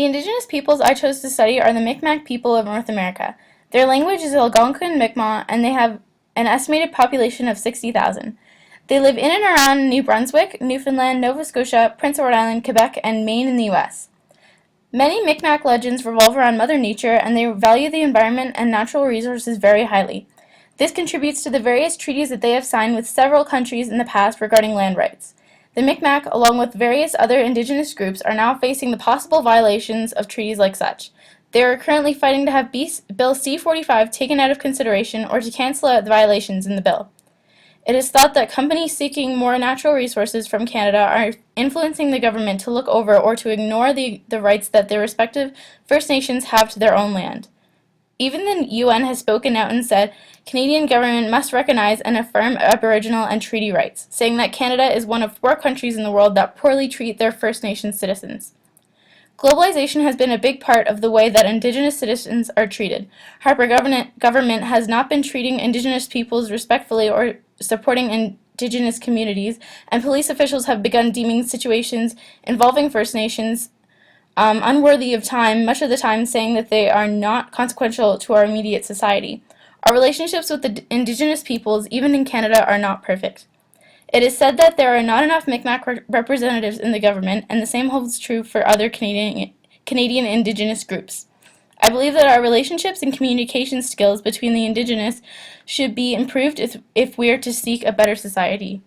The indigenous peoples I chose to study are the Mi'kmaq people of North America. Their language is Algonquin Mi'kmaq, and they have an estimated population of 60,000. They live in and around New Brunswick, Newfoundland, Nova Scotia, Prince Edward Island, Quebec, and Maine in the U.S. Many Mi'kmaq legends revolve around Mother Nature, and they value the environment and natural resources very highly. This contributes to the various treaties that they have signed with several countries in the past regarding land rights. The Mi'kmaq, along with various other indigenous groups, are now facing the possible violations of treaties like such. They are currently fighting to have Bill C-45 taken out of consideration or to cancel out the violations in the bill. It is thought that companies seeking more natural resources from Canada are influencing the government to look over or to ignore the rights that their respective First Nations have to their own land. Even the UN has spoken out and said Canadian government must recognize and affirm Aboriginal and treaty rights, saying that Canada is one of 4 countries in the world that poorly treat their First Nations citizens. Globalization has been a big part of the way that Indigenous citizens are treated. Harper government has not been treating Indigenous peoples respectfully or supporting Indigenous communities, and police officials have begun deeming situations involving First Nations unworthy of time, much of the time saying that they are not consequential to our immediate society. Our relationships with the Indigenous peoples, even in Canada, are not perfect. It is said that there are not enough Mi'kmaq representatives in the government, and the same holds true for other Canadian Indigenous groups. I believe that our relationships and communication skills between the Indigenous should be improved if we are to seek a better society.